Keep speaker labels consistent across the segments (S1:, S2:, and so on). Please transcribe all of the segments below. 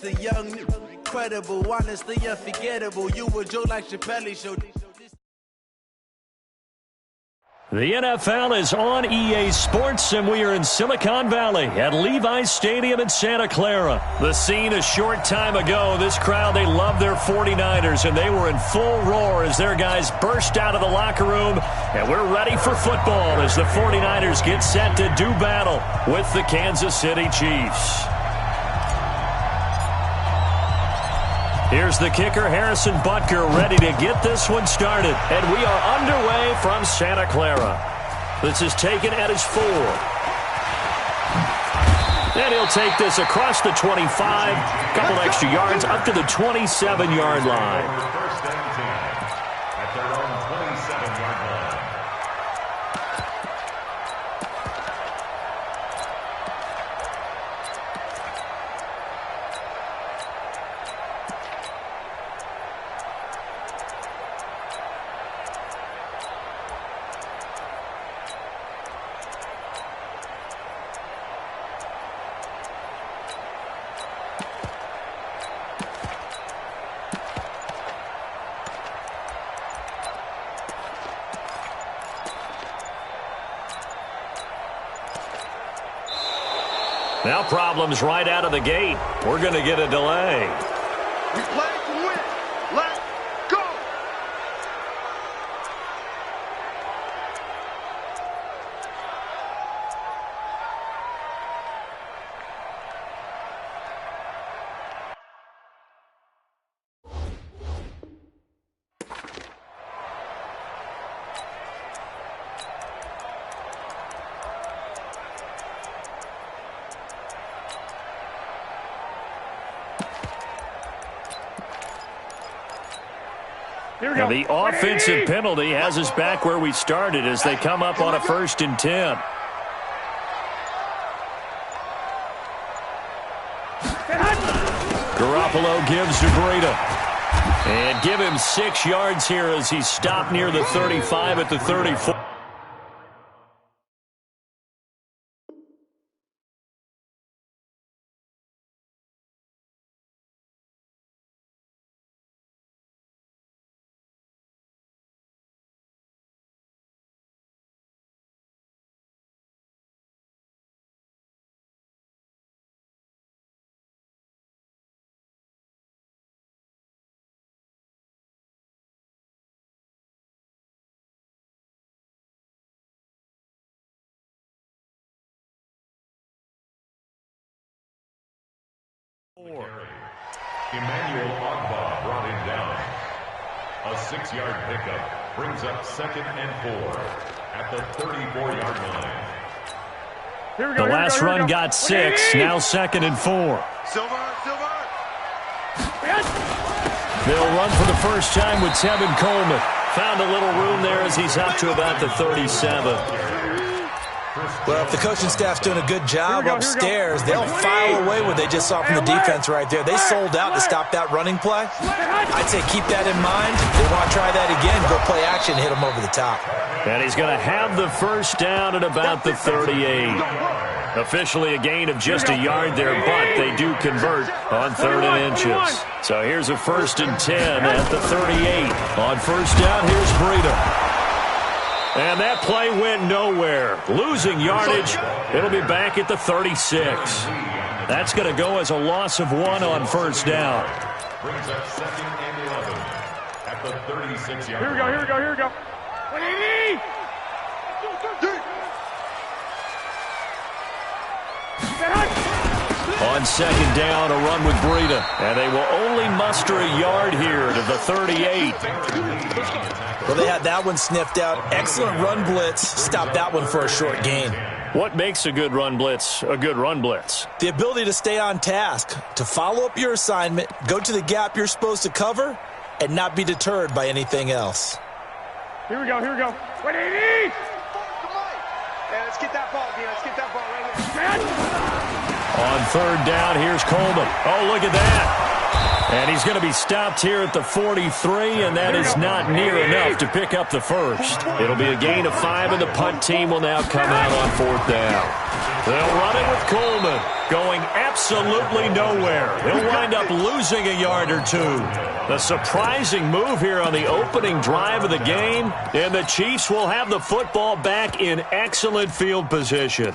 S1: a young, incredible, honestly unforgettable. You a joke like Chappelle Show.
S2: The NFL is on EA Sports, and we are in Silicon Valley at Levi's Stadium in Santa Clara. The scene a short time ago, this crowd, they love their 49ers, and they were in full roar as their guys burst out of the locker room, and we're ready for football as the 49ers get set to do battle with the Kansas City Chiefs. Here's the kicker, Harrison Butker, ready to get this one started. And we are underway from Santa Clara. This is taken at his 4. And he'll take this across the 25, a couple extra yards, up to the 27-yard line.
S3: First and 10 at their own 27-yard line.
S2: Now problems right out of the gate. We're going to get a delay.
S4: We play to win. Let's go.
S2: Now the offensive penalty has us back where we started as they come up on a 1st and 10. Garoppolo gives to Breida. And give him 6 yards here as he stopped near the 35 at the 34.
S3: Emmanuel Ogba brought him down. A 6-yard pickup brings up 2nd and 4 at the 34-yard line.
S2: The last run got 6, now 2nd and 4.
S4: Silver.
S2: They'll run for the first time with Tevin Coleman. Found a little room there as he's up to about the 37.
S5: Well, if the coaching staff's doing a good job upstairs, they'll file away what they just saw from the defense right there. They sold out to stop that running play. I'd say keep that in mind. If they want to try that again, go play action, hit them over the top.
S2: And he's going to have the first down at about the 38. Officially a gain of just a yard there, but they do convert on 3rd and inches. So here's a 1st and 10 at the 38. On 1st down, here's Breida. And that play went nowhere. Losing yardage. It'll be back at the 36. That's going to go as a loss of 1 on 1st down.
S3: Brings up 2nd and 11 at the 36-yard line.
S4: Here we go. What do you need?
S2: On 2nd down, a run with Breida. And they will only muster a yard here to the 38.
S5: Well, they had that one sniffed out. Excellent run blitz. Stopped that one for a short gain.
S2: What makes a good run blitz a good run blitz?
S5: The ability to stay on task, to follow up your assignment, go to the gap you're supposed to cover, and not be deterred by anything else.
S4: Here we go. What do you need? Yeah, let's get that ball, Let's get that ball right here.
S2: On 3rd down, here's Coleman. Oh, look at that. And he's going to be stopped here at the 43, and that is not near enough to pick up the first. It'll be a gain of 5, and the punt team will now come out on 4th down. They'll run it with Coleman, going absolutely nowhere. He'll wind up losing a yard or two. A surprising move here on the opening drive of the game, and the Chiefs will have the football back in excellent field position.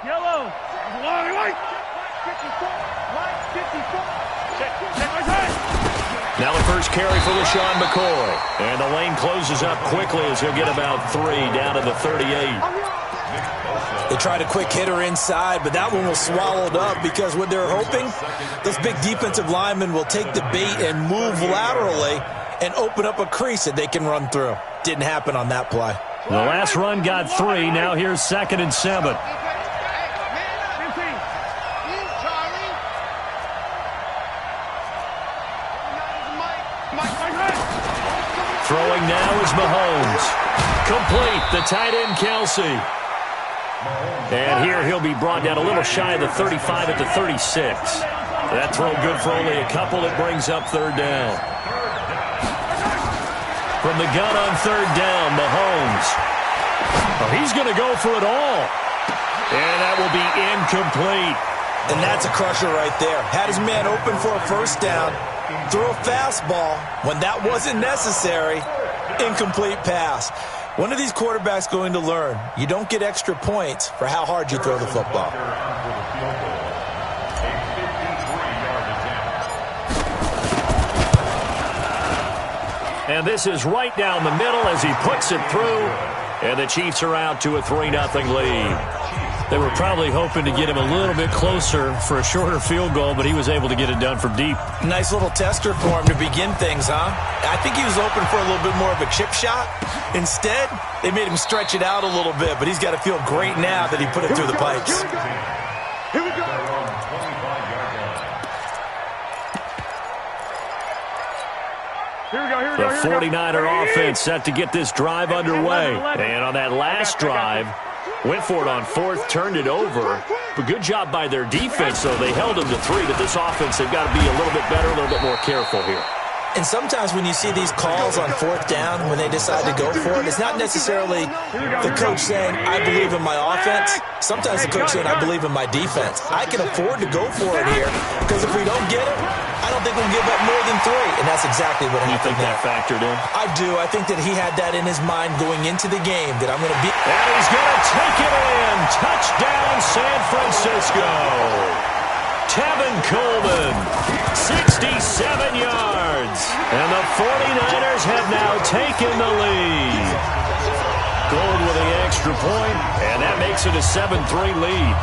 S4: Yellow. White. 54.
S2: Now the first carry for LaShawn McCoy. And the lane closes up quickly as he'll get about 3 down to the 38.
S5: They tried a quick hitter inside, but that one was swallowed up because what they're hoping, those big defensive linemen will take the bait and move laterally and open up a crease that they can run through. Didn't happen on that play.
S2: The last run got 3. Now here's 2nd and 7. Throwing now is Mahomes. Complete, the tight end Kelsey. And here he'll be brought down a little shy of the 35 at the 36. That throw good for only a couple. It brings up 3rd down. From the gun on 3rd down, Mahomes. Oh, he's going to go for it all. And that will be incomplete.
S5: And that's a crusher right there. Had his man open for a 1st down. Threw a fastball when that wasn't necessary. Incomplete pass. When are these quarterbacks going to learn? You don't get extra points for how hard you throw the football.
S2: And this is right down the middle as he puts it through. And the Chiefs are out to a 3-0 lead. They were probably hoping to get him a little bit closer for a shorter field goal, but he was able to get it done from deep.
S5: Nice little tester for him to begin things, huh? I think he was open for a little bit more of a chip shot. Instead, they made him stretch it out a little bit, but he's got to feel great now that he put it through the pipes.
S4: Here we go.
S2: The 49er offense set to get this drive underway. And on that last drive, went for it on 4th, turned it over. But good job by their defense, though. They held them to 3, but this offense, they've got to be a little bit better, a little bit more careful here.
S5: And sometimes when you see these calls on 4th down, when they decide to go for it, it's not necessarily the coach saying, I believe in my offense. Sometimes the coach saying, I believe in my defense. I can afford to go for it here because if we don't get it, I don't think we'll give up more than 3. And that's exactly what happened.
S2: You think that factored in?
S5: I do. I think that he had that in his mind going into the game, that I'm going to be.
S2: And he's going to take it in. Touchdown, San Francisco. Tevin Coleman, 67 yards. And the 49ers have now taken the lead. Gold with the extra point, and that makes it a 7-3 lead.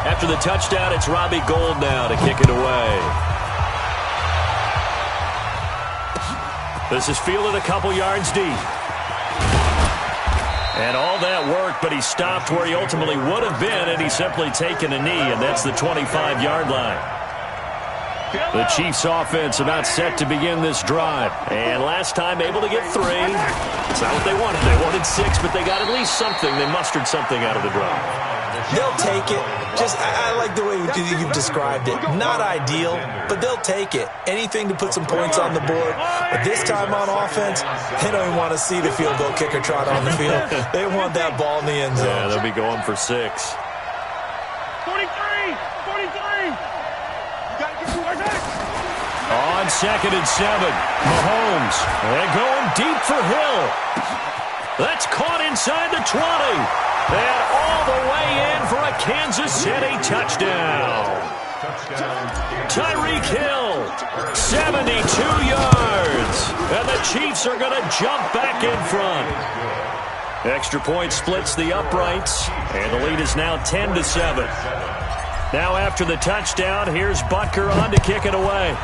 S2: After the touchdown, it's Robbie Gould now to kick it away. This is fielded a couple yards deep. And all that work, but he stopped where he ultimately would have been had he simply taken a knee, and that's the 25-yard line. The Chiefs offense about set to begin this drive. And last time able to get 3. It's not what they wanted. They wanted 6, but they got at least something. They mustered something out of the drive.
S5: They'll take it. I like the way you've described it. Not ideal, but they'll take it. Anything to put some points on the board. But this time on offense, they don't even want to see the field goal kicker trot on the field. They want that ball in the end zone.
S2: Yeah, they'll be going for 6.
S4: 43!
S2: On 2nd and 7, Mahomes. And going deep for Hill. That's caught inside the 20. And all the Kansas City touchdown. Tyreek Hill, 72 yards. And the Chiefs are going to jump back in front. Extra point splits the uprights, and the lead is now 10-7. Now after the touchdown, here's Butker on to kick it away.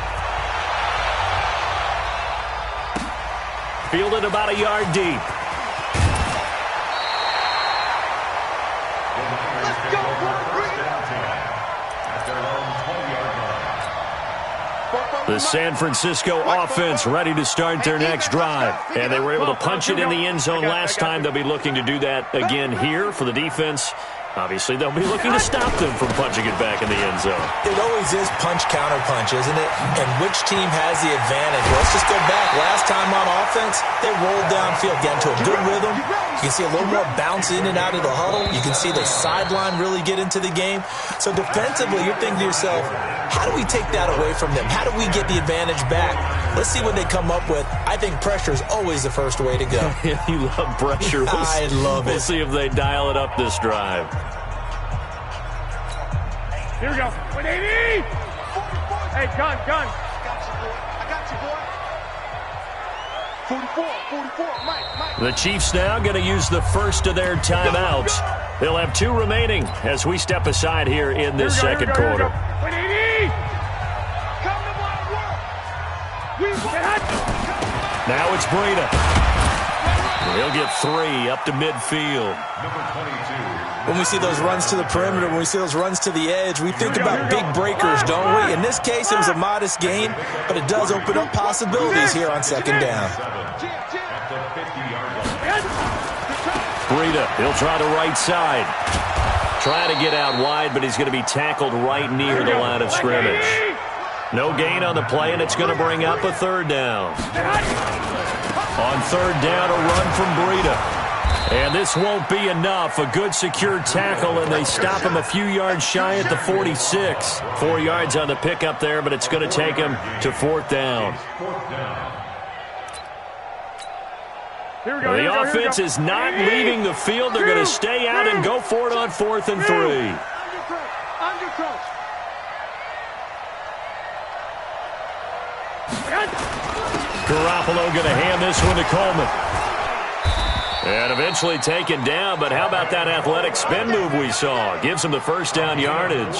S2: Fielded about a yard deep. The San Francisco offense ready to start their next drive. And they were able to punch it in the end zone last time. They'll be looking to do that again here for the defense. Obviously, they'll be looking to stop them from punching it back in the end zone.
S5: It always is punch-counter-punch, isn't it? And which team has the advantage? Let's just go back. Last time on offense, they rolled downfield, got into a good rhythm. You can see a little more bounce in and out of the huddle. You can see the sideline really get into the game. So defensively, you're thinking to yourself, how do we take that away from them? How do we get the advantage back? Let's see what they come up with. I think pressure is always the first way to go.
S2: You love pressure.
S5: I love it.
S2: We'll see if they dial it up this drive.
S4: Here we go. 180! Hey, gun. I got you, boy. 44, Mike.
S2: The Chiefs now going to use the first of their timeouts. They'll have 2 remaining as we step aside here in this second quarter.
S4: 180! Come to my work!
S2: Now it's Breida. He'll get 3 up to midfield.
S3: Number 22.
S5: When we see those runs to the perimeter, when we see those runs to the edge, we think about big breakers, don't we? In this case, it was a modest gain, but it does open up possibilities here on second down.
S2: Breida, he'll try the right side. Try to get out wide, but he's going to be tackled right near the line of scrimmage. No gain on the play, and it's going to bring up a third down. On third down, a run from Breida. And this won't be enough. A good secure tackle, and they stop him a few yards shy at the 46. 4 yards on the pickup there, but it's going to take him to fourth down. The offense is not leaving the field. They're going to stay out and go for it on 4th and 3. Garoppolo going to hand this one to Coleman. And eventually taken down, but how about that athletic spin move we saw? Gives him the first down yardage.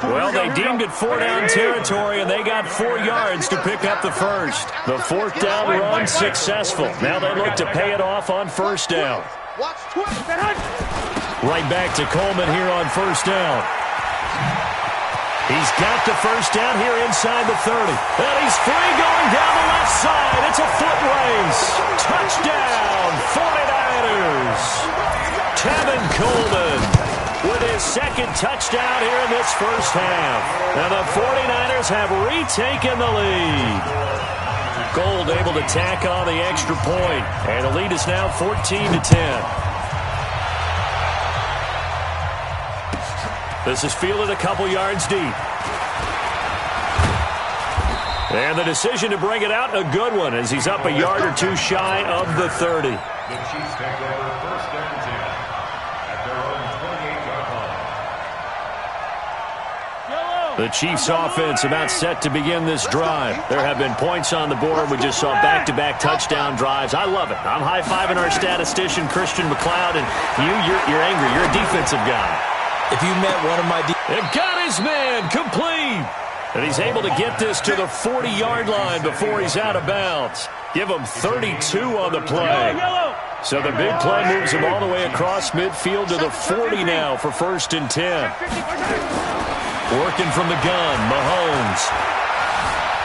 S2: Well, they deemed it 4-down territory, and they got 4 yards to pick up the first. The 4th down run successful. Now they look to pay it off on first down. Right back to Coleman here on first down. He's got the first down here inside the 30. And he's free going down the left side. It's a foot race. Touchdown, 49ers. Tevin Coleman with his second touchdown here in this first half. And the 49ers have retaken the lead. Gold able to tack on the extra point. And the lead is now 14-10. This is fielded a couple yards deep. And the decision to bring it out, a good one, as he's up a yard or 2 shy of the 30.
S3: The Chiefs take over first and 10 at their own 28-yard line.
S2: The Chiefs offense about set to begin this drive. There have been points on the board. We just saw back-to-back touchdown drives. I love it. I'm high-fiving our statistician, Christian McLeod, and you're angry. You're a defensive guy.
S5: If you met one of my...
S2: Got his man complete. And he's able to get this to the 40-yard line before he's out of bounds. Give him 32 on the play. So the big play moves him all the way across midfield to the 40 now for 1st and 10. Working from the gun, Mahomes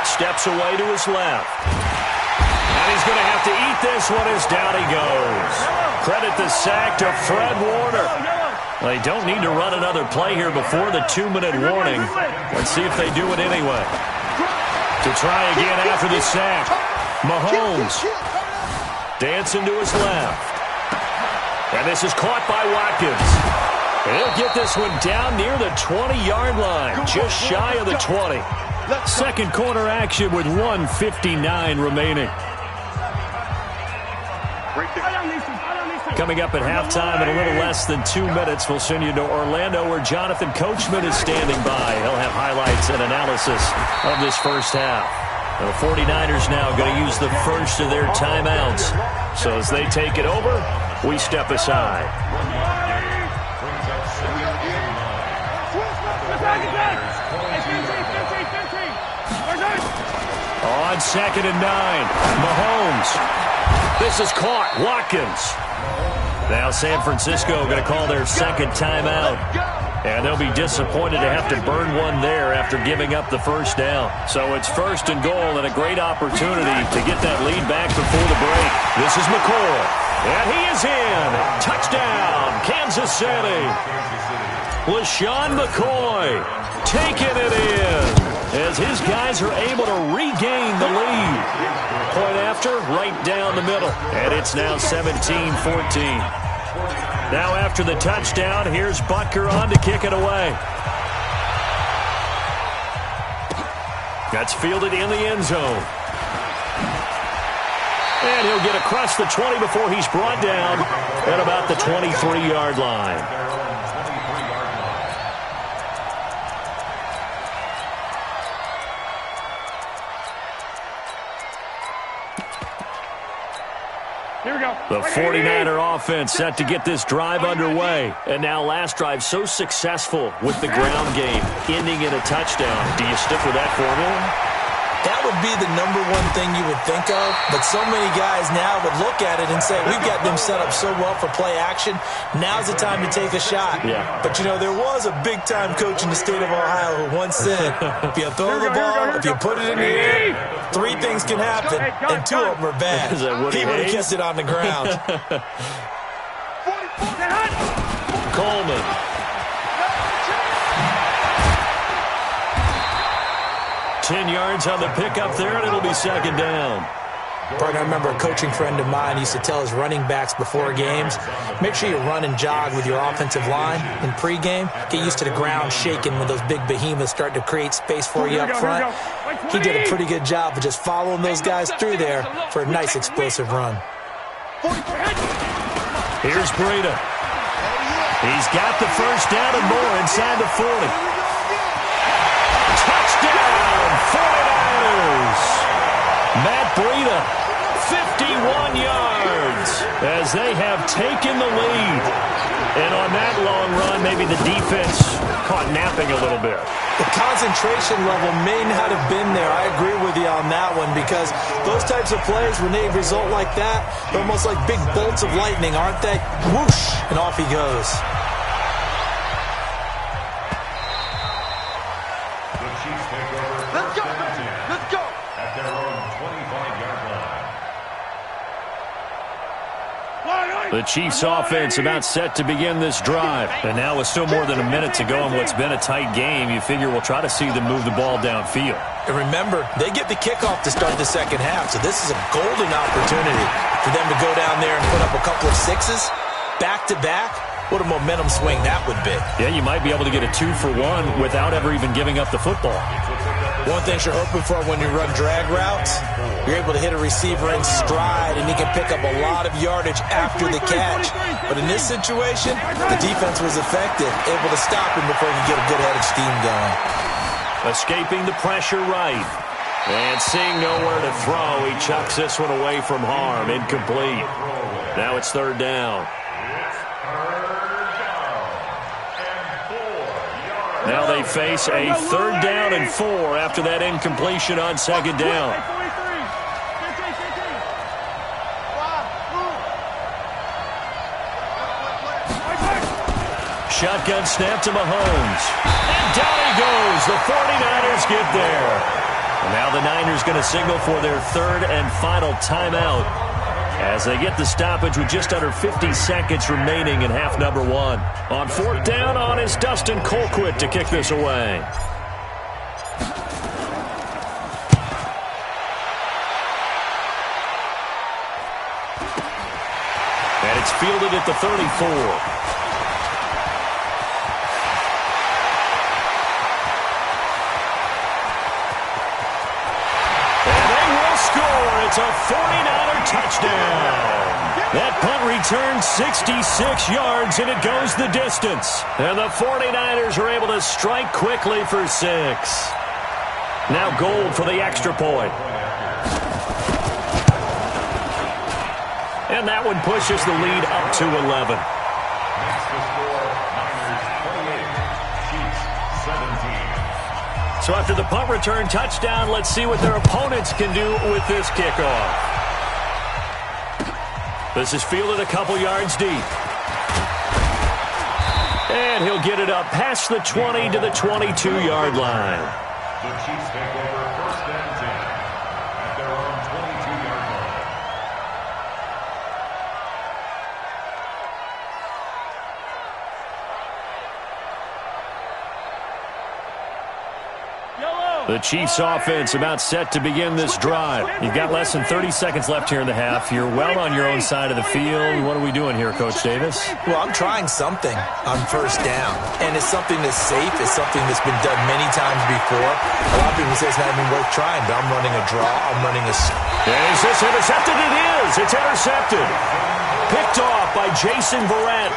S2: steps away to his left. And he's going to have to eat this one as down he goes. Credit the sack to Fred Warner. They don't need to run another play here before the 2-minute warning. Let's see if they do it anyway. To try again after the sack. Mahomes dancing to his left. And this is caught by Watkins. And he'll get this one down near the 20-yard line, just shy of the 20. Second quarter action with 1:59 remaining. Coming up at halftime in a little less than 2 minutes, we'll send you to Orlando where Jonathan Coachman is standing by. He'll have highlights and analysis of this first half. The 49ers now going to use the first of their timeouts. So as they take it over, we step aside. On 2nd and 9, Mahomes. This is caught. Watkins. Now San Francisco going to call their second timeout. And they'll be disappointed to have to burn one there after giving up the first down. So it's 1st and goal and a great opportunity to get that lead back before the break. This is McCoy. And he is in. Touchdown, Kansas City. LaShawn McCoy taking it in as his guys are able to regain the lead. Point after, right down the middle. And it's now 17-14. Now after the touchdown, here's Butker on to kick it away. That's fielded in the end zone. And he'll get across the 20 before he's brought down at about the 23-yard line. The 49er offense set to get this drive underway. And now last drive so successful with the ground game, ending in a touchdown. Do you stick with that formula?
S5: That would be the number one thing you would think of, but so many guys now would look at it and say, we've got them set up so well for play action, now's the time to take a shot. Yeah. But, you know, there was a big-time coach in the state of Ohio who once said, if you throw the ball, if you put it in the air, 3 things can happen, and 2 of them are bad. He would have kept it on the ground.
S2: Coleman. 10 yards on the pickup there, and it'll be 2nd down.
S5: I remember a coaching friend of mine used to tell his running backs before games, make sure you run and jog with your offensive line in pregame. Get used to the ground shaking when those big behemoths start to create space for you up front. He did a pretty good job of just following those guys through there for a nice explosive run.
S2: Here's Breida. He's got the first down and more inside the 40. Touchdown, 49ers. Matt Breida, 51 yards as they have taken the lead. And on that long run, maybe the defense caught napping a little bit.
S5: The concentration level may not have been there. I agree with you on that one because those types of plays, when they result like that, they're almost like big bolts of lightning, aren't they? Whoosh, and off he goes.
S2: The Chiefs offense about set to begin this drive. And now with still more than a minute to go in what's been a tight game, you figure we'll try to see them move the ball downfield.
S5: And remember, they get the kickoff to start the second half, so this is a golden opportunity for them to go down there and put up a couple of 6s back-to-back. What a momentum swing that would be.
S2: Yeah, you might be able to get a 2-for-1 without ever even giving up the football.
S5: One thing you're hoping for when you run drag routes, you're able to hit a receiver in stride, and he can pick up a lot of yardage after the catch. But in this situation, the defense was effective, able to stop him before he could get a good head of steam going.
S2: Escaping the pressure right. And seeing nowhere to throw, he chucks this one away from harm. Incomplete. Now it's 3rd down. Now they face a 3rd down and 4 after that incompletion on 2nd down. Shotgun snap to Mahomes. And down he goes. The 49ers get there. And now the Niners going to signal for their 3rd and final timeout as they get the stoppage with just under 50 seconds remaining in half number 1. On 4th down on is Dustin Colquitt to kick this away. And it's fielded at the 34. It's a 49er touchdown. That punt returns 66 yards, and it goes the distance. And the 49ers are able to strike quickly for 6. Now Gold for the extra point. And that one pushes the lead up to 11. So after the punt return touchdown, let's see what their opponents can do with this kickoff. This is fielded a couple yards deep. And he'll get it up past the 20 to the 22-yard line.
S3: The Chiefs take over 1st and 10 at their own 22-yard line.
S2: The Chiefs offense about set to begin this drive. You've got less than 30 seconds left here in the half. You're well on your own side of the field. What are we doing here, Coach Davis?
S5: Well, I'm trying something on 1st down, and it's something that's safe. It's something that's been done many times before. A lot of people say it's not even worth trying, but I'm running a draw. I'm running a...
S2: Is this intercepted? It is. It's intercepted. Picked off by Jason Verrett.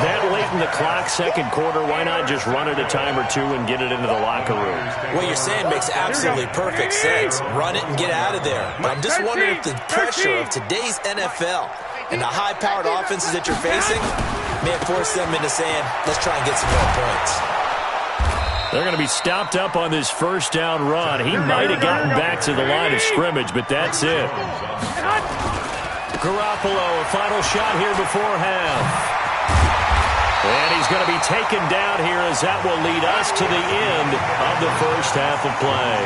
S2: That late in the clock, second quarter, why not just run it a time or two and get it into the locker room?
S5: What you're saying makes absolutely perfect sense. Run it and get out of there. But I'm just wondering if the pressure of today's NFL and the high-powered offenses that you're facing may have forced them into saying, let's try and get some more points.
S2: They're going to be stopped up on this 1st down run. He might have gotten back to the line of scrimmage, but that's it. Garoppolo, a final shot here before half. And he's going to be taken down here as that will lead us to the end of the 1st half of play.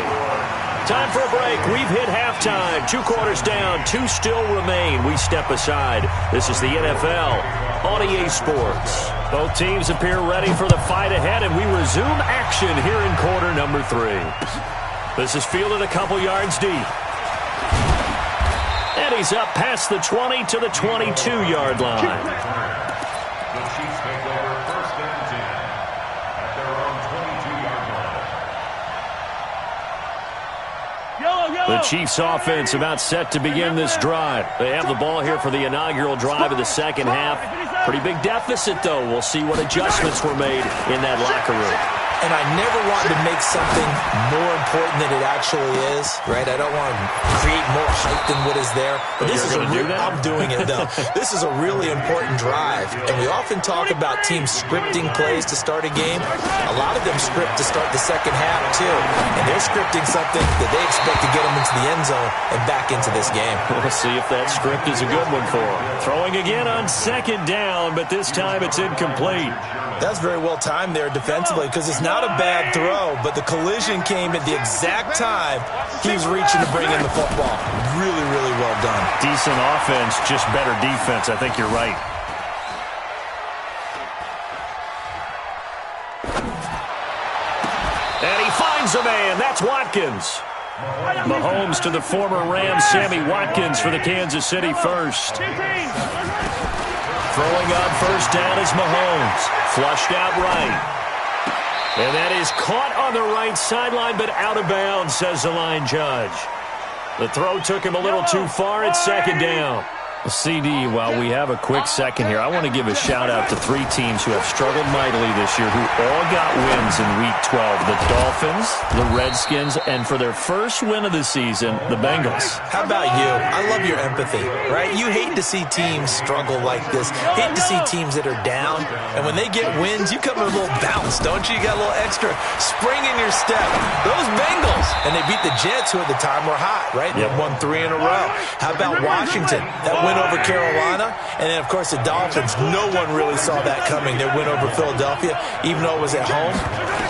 S2: Time for a break. We've hit halftime. 2 quarters down. 2 still remain. We step aside. This is the NFL on EA Sports. Both teams appear ready for the fight ahead, and we resume action here in quarter number 3. This is fielded a couple yards deep. And he's up past the 20 to the 22-yard line. The Chiefs offense about set to begin this drive. They have the ball here for the inaugural drive of the second half. Pretty big deficit, though. We'll see what adjustments were made in that locker room.
S5: And I never want to make something more important than it actually is, right? I don't want to create more hype than what is there. But this is I'm doing it, though. This is a really important drive. And we often talk about teams scripting plays to start a game. A lot of them script to start the second half, too. And they're scripting something that they expect to get them into the end zone and back into this game.
S2: We'll see if that script is a good one for them. Throwing again on 2nd down, but this time it's incomplete.
S5: That's very well timed there defensively because it's not a bad throw, but the collision came at the exact time he was reaching to bring in the football. Really, really well done.
S2: Decent offense, just better defense. I think you're right. And he finds a man. That's Watkins. Mahomes to the former Rams, Sammy Watkins for the Kansas City first. Throwing on 1st down is Mahomes. Flushed out right. And that is caught on the right sideline, but out of bounds, says the line judge. The throw took him a little too far at 2nd down. CD, while we have a quick second here, I want to give a shout-out to 3 teams who have struggled mightily this year who all got wins in Week 12. The Dolphins, the Redskins, and for their first win of the season, the Bengals.
S5: How about you? I love your empathy, right? You hate to see teams struggle like this. Hate to see teams that are down. And when they get wins, you come with a little bounce, don't you? You got a little extra spring in your step. Those Bengals, and they beat the Jets, who at the time were hot, right? They won 3 in a row. How about Washington? That win over Carolina, and then, of course, the Dolphins. No one really saw that coming. Their win over Philadelphia, even though it was at home.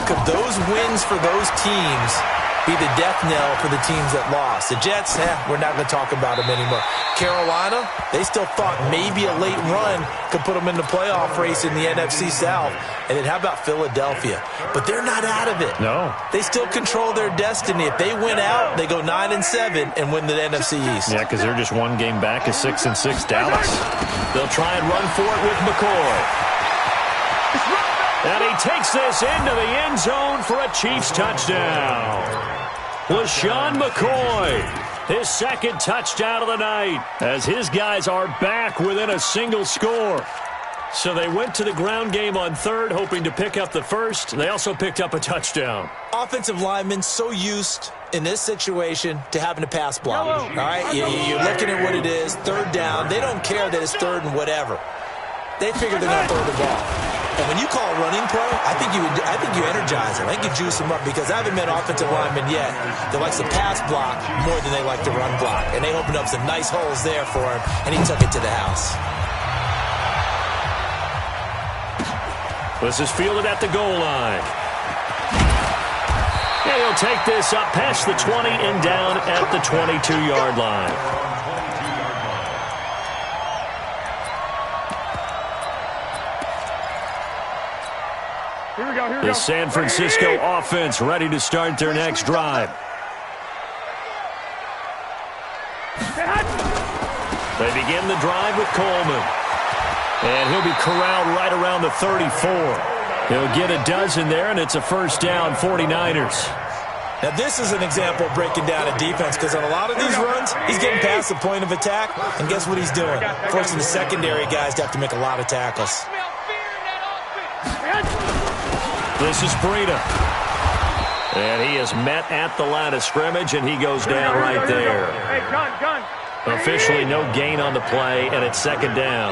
S5: Could those wins for those teams be the death knell for the teams that lost? The Jets, we're not going to talk about them anymore. Carolina, they still thought maybe a late run could put them in the playoff race in the NFC South. And then how about Philadelphia? But they're not out of it.
S2: No.
S5: They still control their destiny. If they win out, they go 9-7 and win the NFC East.
S2: Yeah, because they're just 1 game back of 6-6 Dallas. They'll try and run for it with McCoy. And he takes this into the end zone for a Chiefs touchdown. LaShawn McCoy his second touchdown of the night, as his guys are back within a single score. So they went to the ground game on third, hoping to pick up the first. They also picked up a touchdown.
S5: Offensive linemen so used in this situation to having to pass block. All right, you're looking at what it is, third down. They don't care that it's third and whatever. They figure they're going to throw the ball. And when you call a running play, I think you energize them. I think you juice them up, because I haven't met offensive linemen yet that likes to pass block more than they like to run block. And they opened up some nice holes there for him, and he took it to the house.
S2: This is fielded at the goal line. And he'll take this up past the 20 and down at the 22-yard line.
S4: Here we go.
S2: The San Francisco offense ready to start their next drive. They begin the drive with Coleman. And he'll be corralled right around the 34. He'll get a dozen there, and it's a first down, 49ers.
S5: Now, this is an example of breaking down a defense, because on a lot of these runs, he's getting past the point of attack, and guess what he's doing? Forcing the secondary guys to have to make a lot of tackles.
S2: This is Breida. And he is met at the line of scrimmage, and he goes down right there.
S4: Hey, gun.
S2: Officially no gain on the play, and it's second down.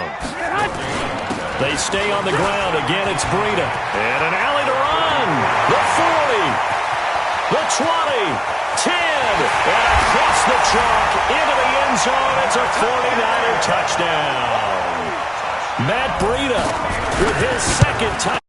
S2: They stay on the ground. Again, it's Breida. And an alley to run. The 40. The 20. 10. And across the chalk into the end zone. It's a 49er touchdown. Matt Breida with his second touchdown.